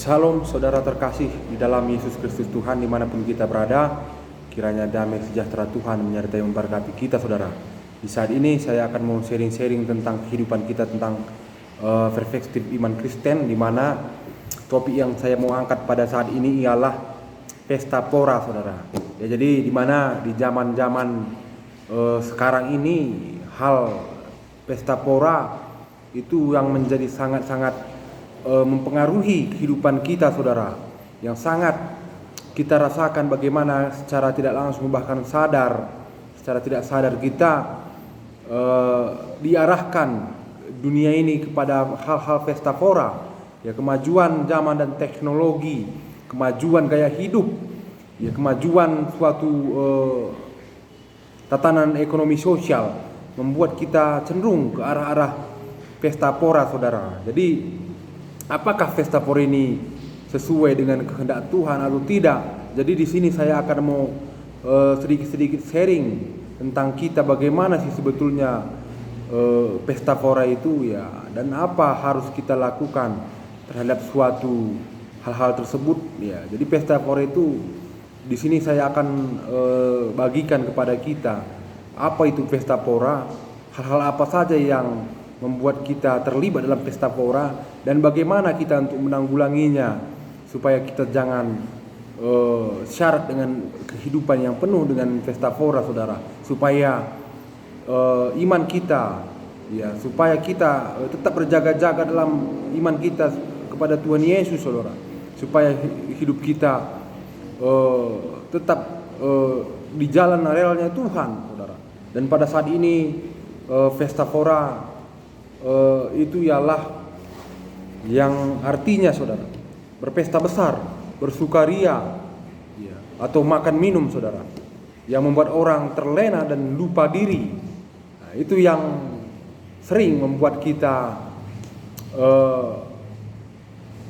Salam saudara terkasih di dalam Yesus Kristus Tuhan dimanapun kita berada. Kiranya damai sejahtera Tuhan menyertai memberkati kita saudara. Di saat ini saya akan mau sharing-sharing tentang kehidupan kita, tentang perspektif iman Kristen, di mana topik yang saya mau angkat pada saat ini ialah pesta pora saudara. Ya, jadi di mana di zaman-zaman sekarang ini hal pesta pora itu yang menjadi sangat-sangat mempengaruhi kehidupan kita saudara, yang sangat kita rasakan bagaimana secara tidak langsung bahkan secara tidak sadar kita diarahkan dunia ini kepada hal-hal pesta pora, ya, kemajuan zaman dan teknologi, kemajuan gaya hidup, ya, kemajuan suatu tatanan ekonomi sosial membuat kita cenderung ke arah-arah pesta pora saudara. Jadi apakah pesta pora ini sesuai dengan kehendak Tuhan atau tidak? Jadi di sini saya akan mau sedikit-sedikit sharing tentang kita bagaimana sih sebetulnya pesta pora itu, ya, dan apa harus kita lakukan terhadap suatu hal-hal tersebut, ya. Jadi pesta pora itu di sini saya akan bagikan kepada kita apa itu pesta pora, hal-hal apa saja yang membuat kita terlibat dalam pesta pora, dan bagaimana kita untuk menanggulanginya supaya kita jangan syarat dengan kehidupan yang penuh dengan pesta pora saudara, supaya iman kita, ya, supaya kita tetap berjaga-jaga dalam iman kita kepada Tuhan Yesus saudara, supaya hidup kita tetap di jalan relnya Tuhan saudara. Dan pada saat ini pesta pora itu ialah yang artinya saudara berpesta besar, bersukaria, ya, atau makan minum saudara, yang membuat orang terlena dan lupa diri. Nah, itu yang sering membuat kita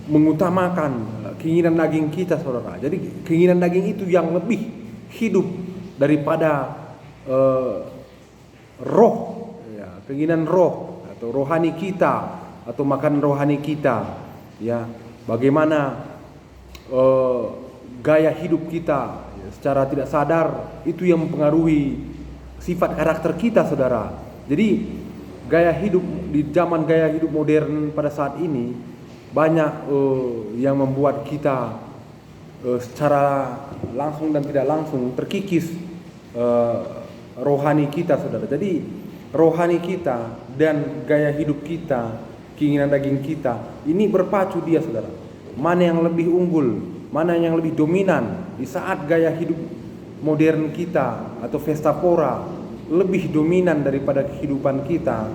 mengutamakan keinginan daging kita saudara. Jadi keinginan daging itu yang lebih hidup daripada roh, ya, keinginan roh atau rohani kita, atau makan rohani kita, ya, bagaimana gaya hidup kita, ya, secara tidak sadar itu yang mempengaruhi sifat karakter kita saudara. Jadi gaya hidup di zaman gaya hidup modern pada saat ini banyak yang membuat kita secara langsung dan tidak langsung terkikis rohani kita saudara. Jadi rohani kita dan gaya hidup kita, keinginan daging kita ini berpacu dia saudara. Mana yang lebih unggul, mana yang lebih dominan di saat gaya hidup modern kita atau pesta pora lebih dominan daripada kehidupan kita,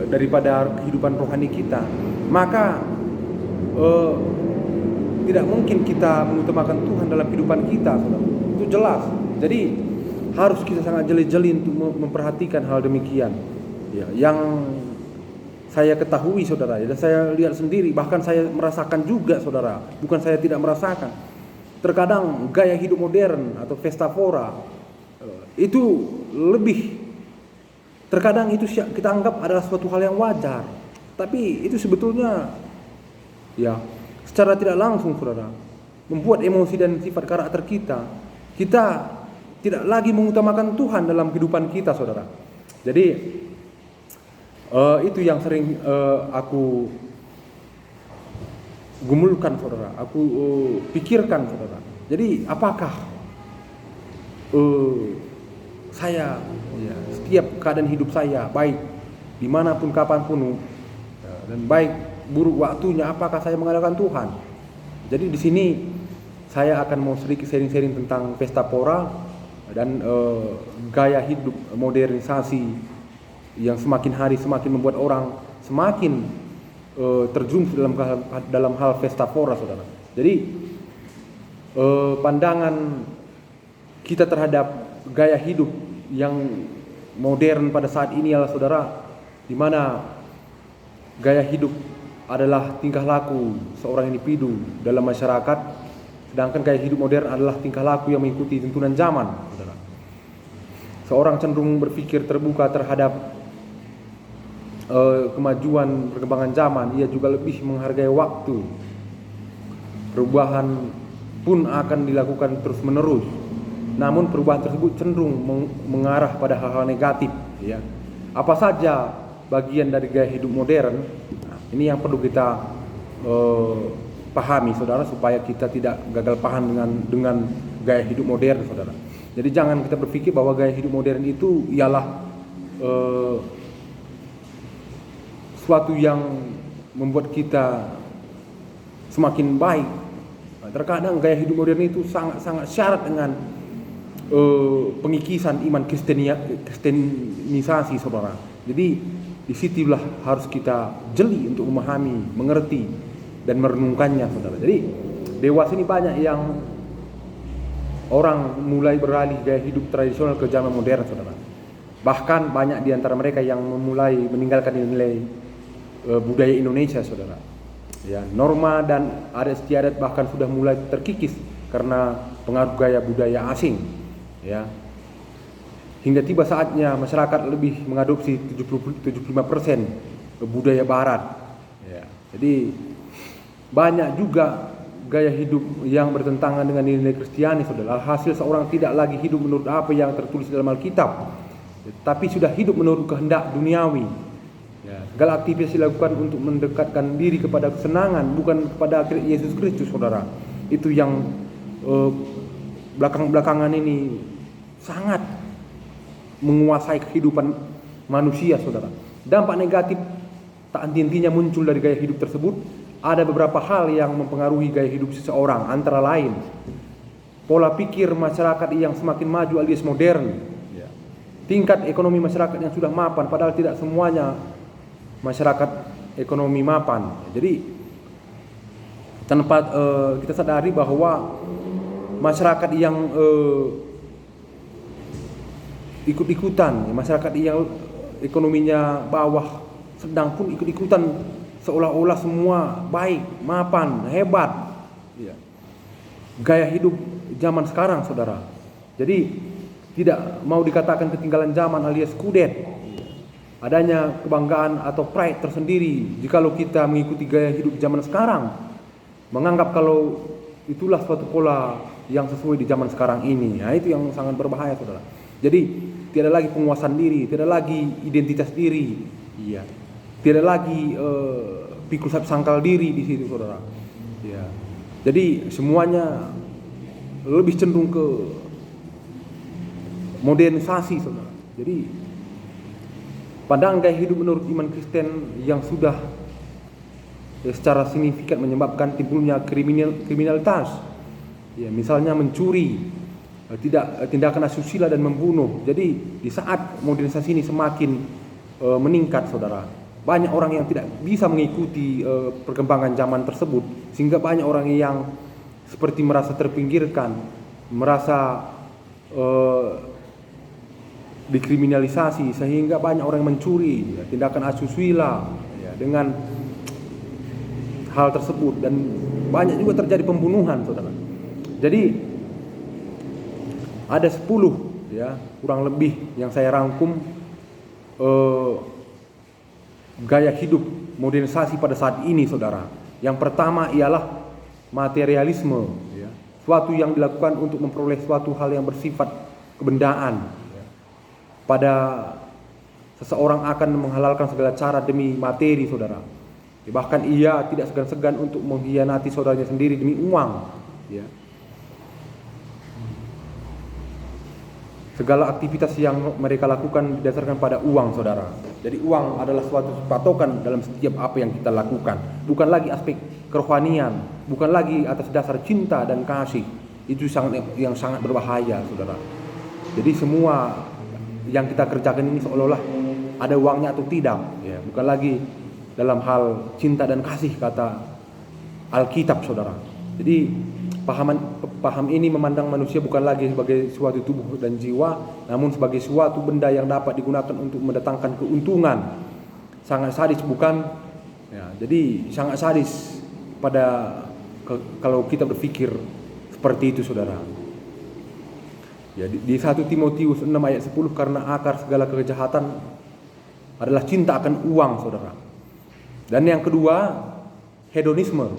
daripada kehidupan rohani kita, maka tidak mungkin kita mengutamakan Tuhan dalam kehidupan kita saudara. Itu jelas. Jadi harus kita sangat jeli-jeli untuk memperhatikan hal demikian, ya, yang saya ketahui saudara, dan saya lihat sendiri, bahkan saya merasakan juga saudara, bukan saya tidak merasakan. Terkadang gaya hidup modern atau pesta pora itu lebih, terkadang itu kita anggap adalah suatu hal yang wajar, tapi itu sebetulnya, ya, secara tidak langsung saudara membuat emosi dan sifat karakter kita tidak lagi mengutamakan Tuhan dalam kehidupan kita saudara. Jadi itu yang sering aku gumulkan saudara, aku pikirkan saudara. Jadi apakah saya, ya, setiap keadaan hidup saya, baik dimanapun kapanpun, ya, dan baik buruk waktunya, apakah saya mengandalkan Tuhan? Jadi di sini saya akan mau sedikit sharing-sharing tentang pesta pora dan gaya hidup modernisasi yang semakin hari semakin membuat orang semakin terjun dalam hal pesta pora saudara. Jadi pandangan kita terhadap gaya hidup yang modern pada saat ini adalah saudara, di mana gaya hidup adalah tingkah laku seorang individu dalam masyarakat, sedangkan gaya hidup modern adalah tingkah laku yang mengikuti tuntunan zaman saudara. Seorang cenderung berpikir terbuka terhadap kemajuan perkembangan zaman. Ia juga lebih menghargai waktu perubahan pun akan dilakukan terus-menerus. Namun perubahan tersebut cenderung mengarah pada hal-hal negatif, ya. Apa saja bagian dari gaya hidup modern? Nah, ini yang perlu kita pahami, saudara, supaya kita tidak gagal paham dengan gaya hidup modern, saudara. Jadi jangan kita berpikir bahwa gaya hidup modern itu ialah suatu yang membuat kita semakin baik. Nah, terkadang gaya hidup modern itu sangat syarat dengan pengikisan iman kristenisasi, saudara. Jadi disitulah harus kita jeli untuk memahami, mengerti, dan merenungkannya, saudara. Jadi dewasa ini banyak yang orang mulai beralih gaya hidup tradisional ke zaman modern, saudara. Bahkan banyak di antara mereka yang mulai meninggalkan nilai budaya Indonesia, saudara. Ya, norma dan adat istiadat bahkan sudah mulai terkikis karena pengaruh gaya budaya asing. Ya, hingga tiba saatnya masyarakat lebih mengadopsi 75% budaya Barat. Ya, jadi banyak juga gaya hidup yang bertentangan dengan nilai Kristiani, saudara. Hasil seorang tidak lagi hidup menurut apa yang tertulis dalam Alkitab, tapi sudah hidup menurut kehendak duniawi. Ya, segala aktivitas dilakukan untuk mendekatkan diri kepada kesenangan, bukan kepada Yesus Kristus, saudara. Itu yang belakangan ini sangat menguasai kehidupan manusia, saudara. Dampak negatif tak henti-hentinya muncul dari gaya hidup tersebut. Ada beberapa hal yang mempengaruhi gaya hidup seseorang, antara lain pola pikir masyarakat yang semakin maju alias modern, ya. Tingkat ekonomi masyarakat yang sudah mapan, padahal tidak semuanya masyarakat ekonomi mapan. Jadi tanpa kita sadari bahwa masyarakat yang ikut-ikutan, masyarakat yang ekonominya bawah sedang pun ikut-ikutan seolah-olah semua baik, mapan, hebat, ya. Gaya hidup zaman sekarang, saudara. Jadi tidak mau dikatakan ketinggalan zaman alias kudet. Adanya kebanggaan atau pride tersendiri jikalau kita mengikuti gaya hidup zaman sekarang, menganggap kalau itulah suatu pola yang sesuai di zaman sekarang ini. Nah, itu yang sangat berbahaya, saudara. Jadi tidak lagi penguasaan diri, tidak lagi identitas diri, iya. Tidak lagi pikul sangkal diri di situ, saudara. Ya. Jadi semuanya lebih cenderung ke modernisasi, saudara. Jadi pandangan gaya hidup menurut iman Kristen yang sudah secara signifikan menyebabkan timbulnya kriminalitas. Ya, misalnya mencuri, tindakan asusila dan membunuh. Jadi di saat modernisasi ini semakin meningkat, saudara, banyak orang yang tidak bisa mengikuti perkembangan zaman tersebut, sehingga banyak orang yang seperti merasa terpinggirkan, merasa dikriminalisasi, sehingga banyak orang yang mencuri, ya, tindakan asusila, ya, dengan hal tersebut, dan banyak juga terjadi pembunuhan, saudara. Jadi ada 10, ya, kurang lebih yang saya rangkum gaya hidup modernisasi pada saat ini, saudara. Yang pertama ialah materialisme, ya, suatu yang dilakukan untuk memperoleh suatu hal yang bersifat kebendaan, ya. Pada seseorang akan menghalalkan segala cara demi materi, saudara. Bahkan ia tidak segan-segan untuk mengkhianati saudaranya sendiri demi uang, ya. Segala aktivitas yang mereka lakukan didasarkan pada uang, saudara. Jadi uang adalah suatu patokan dalam setiap apa yang kita lakukan. Bukan lagi aspek kerohanian, bukan lagi atas dasar cinta dan kasih. Itu yang sangat berbahaya, saudara. Jadi semua yang kita kerjakan ini seolah-olah ada uangnya atau tidak, ya. Bukan lagi dalam hal cinta dan kasih kata Alkitab, saudara. Jadi paham ini memandang manusia bukan lagi sebagai suatu tubuh dan jiwa, namun sebagai suatu benda yang dapat digunakan untuk mendatangkan keuntungan. Sangat sadis, bukan? Ya, jadi sangat sadis kalau kita berpikir seperti itu, saudara. Ya, di 1 Timotius 6 ayat 10, karena akar segala kejahatan adalah cinta akan uang, saudara. Dan yang kedua, hedonisme.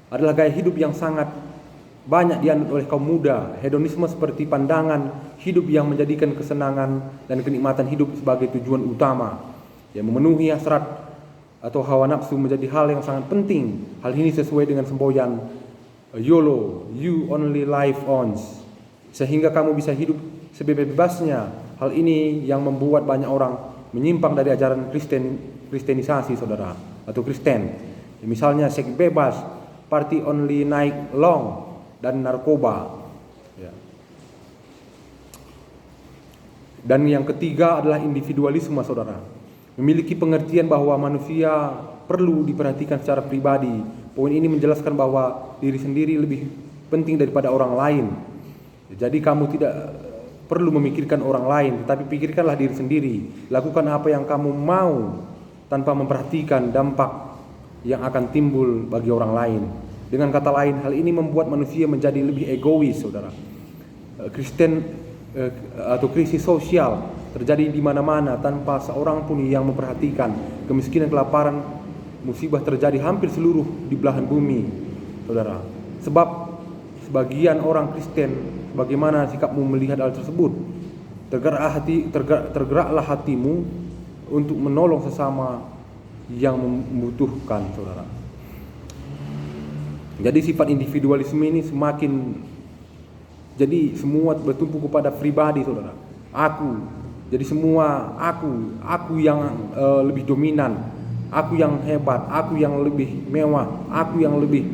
adalah gaya hidup yang sangat banyak dianut oleh kaum muda. Hedonisme seperti pandangan hidup yang menjadikan kesenangan dan kenikmatan hidup sebagai tujuan utama. Ya, memenuhi hasrat atau hawa nafsu menjadi hal yang sangat penting. Hal ini sesuai dengan semboyan YOLO, you only live once, sehingga kamu bisa hidup sebebas-bebasnya. Hal ini yang membuat banyak orang menyimpang dari ajaran Kristenisasi, saudara, atau Kristen. Ya, misalnya seks bebas, party only night long, dan narkoba. Ya. Dan yang ketiga adalah individualisme, saudara. Memiliki pengertian bahwa manusia perlu diperhatikan secara pribadi. Poin ini menjelaskan bahwa diri sendiri lebih penting daripada orang lain. Jadi kamu tidak perlu memikirkan orang lain, tetapi pikirkanlah diri sendiri. Lakukan apa yang kamu mau tanpa memperhatikan dampak yang akan timbul bagi orang lain. Dengan kata lain, hal ini membuat manusia menjadi lebih egois, saudara. Atau krisis sosial terjadi di mana-mana tanpa seorang pun yang memperhatikan. Kemiskinan, kelaparan, musibah terjadi hampir seluruh di belahan bumi, saudara. Sebab sebagian orang Kristen, bagaimana sikapmu melihat hal tersebut? Tergeraklah hatimu untuk menolong sesama yang membutuhkan, saudara. Jadi sifat individualisme ini semakin, jadi semua bertumpu kepada pribadi, saudara. Aku, jadi semua aku yang lebih dominan, aku yang hebat, aku yang lebih mewah, aku yang lebih,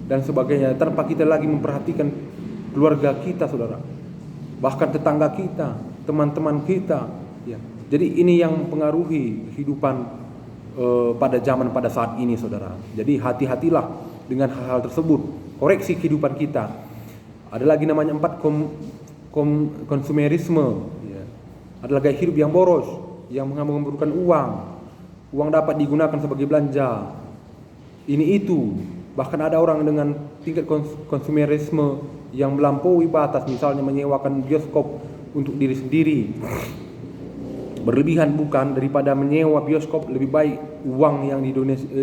dan sebagainya, tanpa kita lagi memperhatikan keluarga kita, saudara, bahkan tetangga kita, teman-teman kita. Ya. Jadi ini yang mempengaruhi kehidupan pada saat ini, saudara. Jadi hati-hatilah dengan hal-hal tersebut. Koreksi kehidupan kita. Ada lagi namanya 4, konsumerisme. Ya. Adalah gaya hidup yang boros, yang mengeluarkan uang. Uang dapat digunakan sebagai belanja, ini itu. Bahkan ada orang dengan tingkat konsumerisme yang melampaui batas, misalnya menyewakan bioskop untuk diri sendiri. Berlebihan bukan? Daripada menyewa bioskop, lebih baik uang yang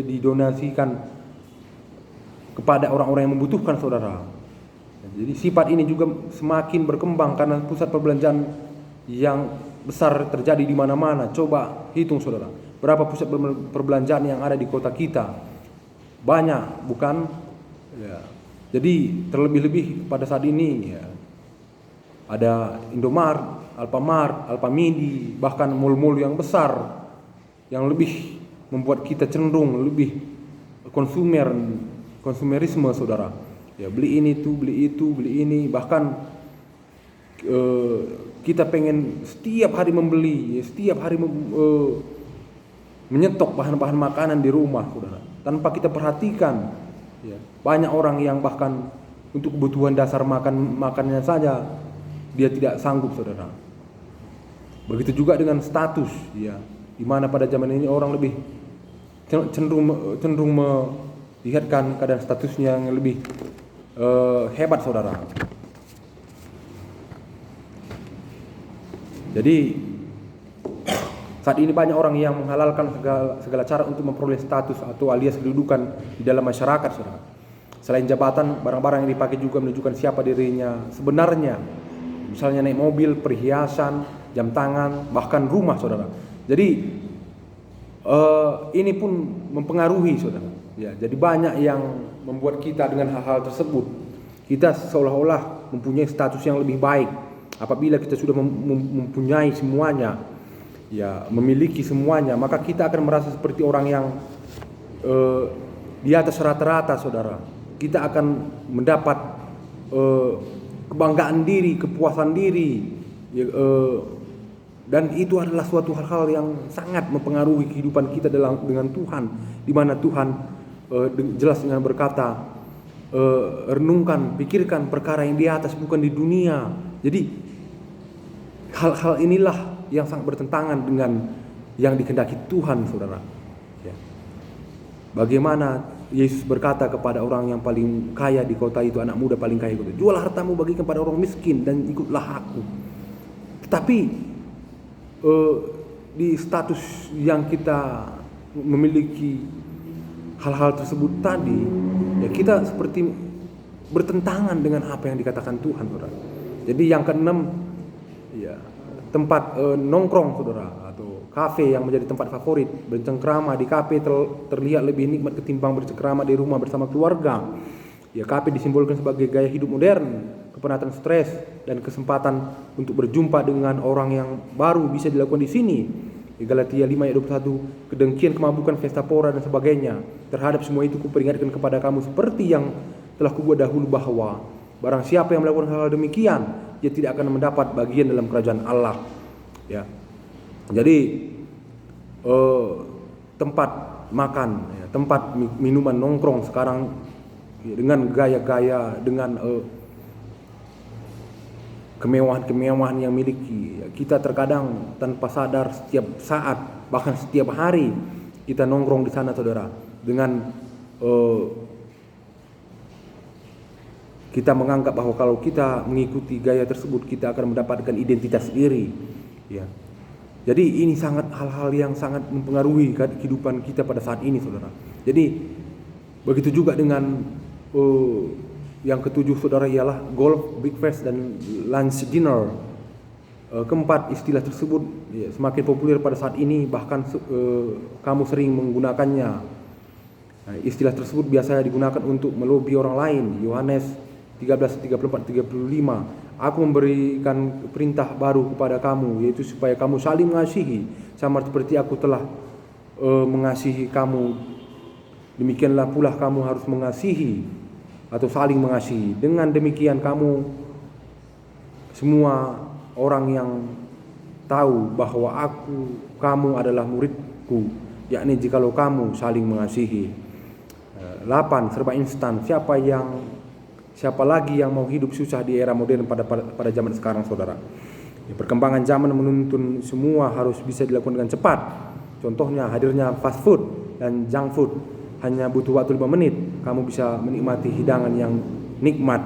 didonasikan kepada orang-orang yang membutuhkan, saudara. Jadi sifat ini juga semakin berkembang karena pusat perbelanjaan yang besar terjadi di mana-mana. Coba hitung, saudara, berapa pusat perbelanjaan yang ada di kota kita? Banyak, bukan? Ya. Jadi terlebih-lebih pada saat ini, ya, ada Indomaret, Alfamart, Alfamidi, bahkan mall-mall yang besar yang lebih membuat kita cenderung lebih konsumerisme, saudara. Ya, beli ini tuh, beli itu, beli ini, bahkan kita pengen setiap hari membeli, ya, setiap hari menyetok bahan-bahan makanan di rumah, saudara, tanpa kita perhatikan. Ya, banyak orang yang bahkan untuk kebutuhan dasar makannya saja dia tidak sanggup, saudara. Begitu juga dengan status, ya, di mana pada zaman ini orang lebih cenderung melihatkan keadaan statusnya yang lebih hebat, saudara. Jadi saat ini banyak orang yang menghalalkan segala cara untuk memperoleh status atau alias kedudukan di dalam masyarakat, saudara. Selain jabatan, barang-barang yang dipakai juga menunjukkan siapa dirinya sebenarnya. Misalnya naik mobil, perhiasan, jam tangan, bahkan rumah, saudara. Jadi ini pun mempengaruhi, saudara. Ya, jadi banyak yang membuat kita dengan hal-hal tersebut, kita seolah-olah mempunyai status yang lebih baik. Apabila kita sudah mempunyai semuanya, ya, memiliki semuanya, maka kita akan merasa seperti orang yang di atas rata-rata, saudara. Kita akan mendapat kebanggaan diri, kepuasan diri, ya, dan itu adalah suatu hal-hal yang sangat mempengaruhi kehidupan kita dengan Tuhan, di mana Tuhan jelas dengan berkata, renungkan, pikirkan perkara yang di atas, bukan di dunia. Jadi hal-hal inilah yang sangat bertentangan dengan yang dikehendaki Tuhan, saudara. Ya. Bagaimana Yesus berkata kepada orang yang paling kaya di kota itu, anak muda paling kaya itu, jual hartamu bagikan pada orang miskin dan ikutlah aku. Tetapi di status yang kita memiliki hal-hal tersebut tadi, Ya kita seperti bertentangan dengan apa yang dikatakan Tuhan, saudara. Jadi yang keenam, ya, tempat nongkrong, saudara, atau kafe yang menjadi tempat favorit. Bercengkrama di kafe terlihat lebih nikmat ketimbang bercengkrama di rumah bersama keluarga. Ya, kafe disimbolkan sebagai gaya hidup modern, kepenatan stres, dan kesempatan untuk berjumpa dengan orang yang baru bisa dilakukan di sini. Galatia 5 ayat 21, kedengkian, kemabukan, pesta pora dan sebagainya. Terhadap semua itu kuperingatkan kepada kamu seperti yang telah kubuat dahulu, bahwa barang siapa yang melakukan hal demikian, ia tidak akan mendapat bagian dalam kerajaan Allah. Ya. Jadi tempat makan, ya, tempat minuman, nongkrong sekarang, ya, dengan gaya-gaya, dengan kemewahan-kemewahan yang miliki. Kita terkadang tanpa sadar setiap saat, bahkan setiap hari kita nongkrong di sana, saudara. Dengan kita menganggap bahwa kalau kita mengikuti gaya tersebut kita akan mendapatkan identitas diri. Ya. Jadi ini hal-hal yang sangat mempengaruhi kehidupan kita pada saat ini, saudara. Jadi begitu juga dengan yang ketujuh, saudara, ialah golf, breakfast, dan lunch dinner. Keempat, istilah tersebut, ya, semakin populer pada saat ini, bahkan kamu sering menggunakannya. Nah, istilah tersebut biasanya digunakan untuk melobi orang lain. Yohanes 13:34-35, aku memberikan perintah baru kepada kamu, yaitu supaya kamu saling mengasihi, sama seperti aku telah mengasihi kamu, demikianlah pula kamu harus mengasihi atau saling mengasihi. Dengan demikian kamu semua orang yang tahu bahwa kamu adalah muridku, yakni jikalau kamu saling mengasihi. 8, serba instan. Siapa lagi yang mau hidup susah di era modern pada zaman sekarang, saudara? Ya, perkembangan zaman menuntun semua harus bisa dilakukan dengan cepat. Contohnya hadirnya fast food dan junk food. Hanya butuh waktu 5 menit, kamu bisa menikmati hidangan yang nikmat.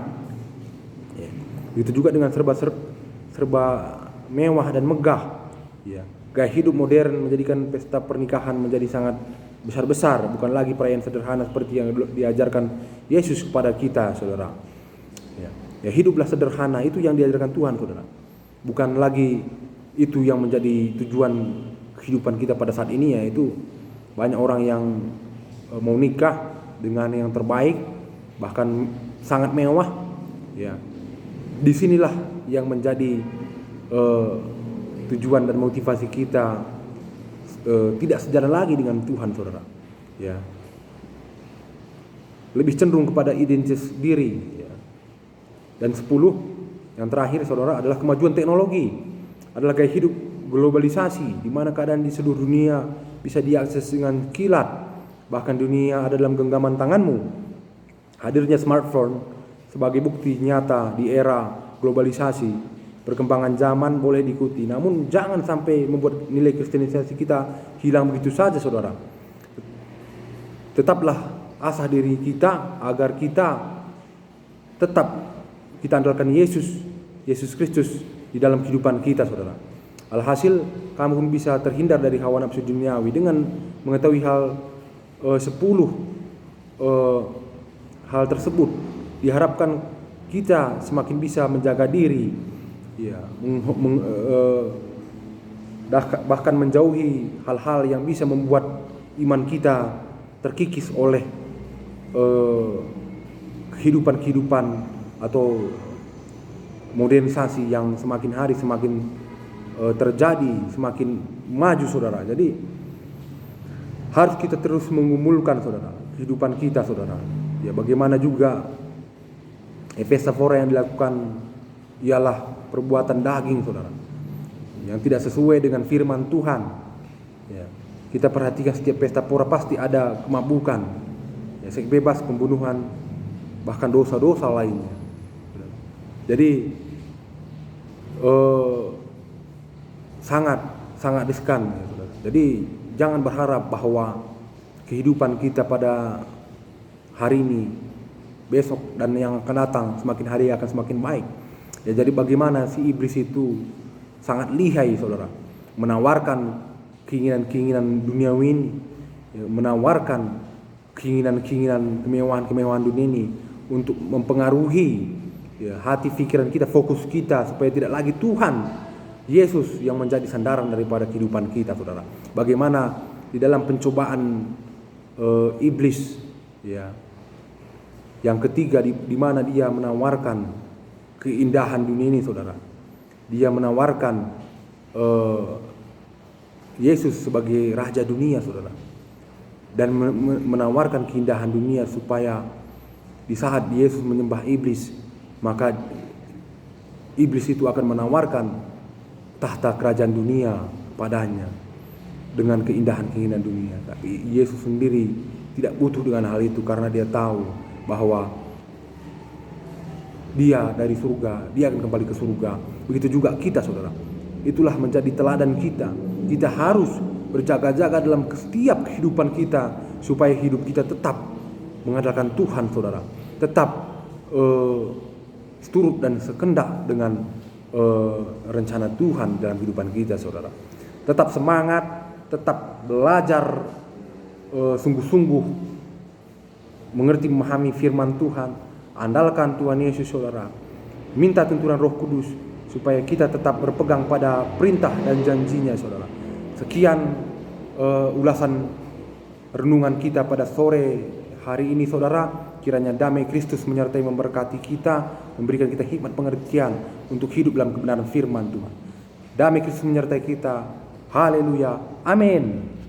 Ya. Begitu juga dengan serba mewah dan megah. Ya. Gaya hidup modern menjadikan pesta pernikahan menjadi sangat besar-besar, bukan lagi perayaan sederhana seperti yang diajarkan Yesus kepada kita, saudara. Ya, hiduplah sederhana, itu yang diajarkan Tuhan, saudara. Bukan lagi itu yang menjadi tujuan kehidupan kita pada saat ini, yaitu banyak orang yang mau nikah dengan yang terbaik, bahkan sangat mewah. Ya, disinilah yang menjadi tujuan dan motivasi kita tidak sejalan lagi dengan Tuhan, saudara. Ya, lebih cenderung kepada identitas diri. Ya. Dan 10, yang terakhir, saudara, adalah kemajuan teknologi, adalah gaya hidup globalisasi, di mana keadaan di seluruh dunia bisa diakses dengan kilat. Bahkan dunia ada dalam genggaman tanganmu. Hadirnya smartphone sebagai bukti nyata di era globalisasi. Perkembangan zaman boleh diikuti, namun jangan sampai membuat nilai kristenisasi kita hilang begitu saja, saudara. Tetaplah asah diri kita agar kita tetap kita andalkan Yesus Kristus di dalam kehidupan kita, saudara. Alhasil kamu pun bisa terhindar dari hawa nafsu duniawi dengan mengetahui 10 hal tersebut. Diharapkan kita semakin bisa menjaga diri, ya, bahkan menjauhi hal-hal yang bisa membuat iman kita terkikis oleh kehidupan atau modernisasi yang semakin hari semakin terjadi, semakin maju, saudara. Jadi harus kita terus mengumpulkan, saudara, kehidupan kita, saudara. Ya, bagaimana juga pesta pora yang dilakukan ialah perbuatan daging, saudara, yang tidak sesuai dengan firman Tuhan. Ya, kita perhatikan setiap pesta pora pasti ada kemabukan, ya, seks bebas, pembunuhan, bahkan dosa-dosa lainnya. Jadi sangat riskan, ya, saudara. Jadi jangan berharap bahwa kehidupan kita pada hari ini, besok, dan yang akan datang semakin hari akan semakin baik. Ya, jadi bagaimana si iblis itu sangat lihai, saudara, menawarkan keinginan-keinginan duniawi ini, ya, menawarkan keinginan-keinginan, kemewahan-kemewahan dunia ini untuk mempengaruhi hati pikiran kita, fokus kita, supaya tidak lagi Tuhan Yesus yang menjadi sandaran daripada kehidupan kita, saudara. Bagaimana di dalam pencobaan iblis, ya, yang ketiga, di mana dia menawarkan keindahan dunia ini, saudara. Dia menawarkan Yesus sebagai raja dunia, saudara, dan menawarkan keindahan dunia, supaya di saat Yesus menyembah iblis, maka iblis itu akan menawarkan tahta kerajaan dunia padanya dengan keindahan-keindahan dunia. Tapi Yesus sendiri tidak butuh dengan hal itu, karena dia tahu bahwa dia dari surga, dia akan kembali ke surga. Begitu juga kita, saudara. Itulah menjadi teladan kita. Kita harus berjaga-jaga dalam setiap kehidupan kita, supaya hidup kita tetap mengandalkan Tuhan, saudara. Tetap seturut dan sekendak dengan rencana Tuhan dalam kehidupan kita, saudara. Tetap semangat, tetap belajar sungguh-sungguh mengerti, memahami firman Tuhan. Andalkan Tuhan Yesus, saudara. Minta tuntunan Roh Kudus supaya kita tetap berpegang pada perintah dan janjinya, saudara. Sekian ulasan renungan kita pada sore hari ini, saudara. Kiranya damai Kristus menyertai, memberkati kita, memberikan kita hikmat pengertian untuk hidup dalam kebenaran firman Tuhan. Damai Kristus menyertai kita. Haleluya. Amin.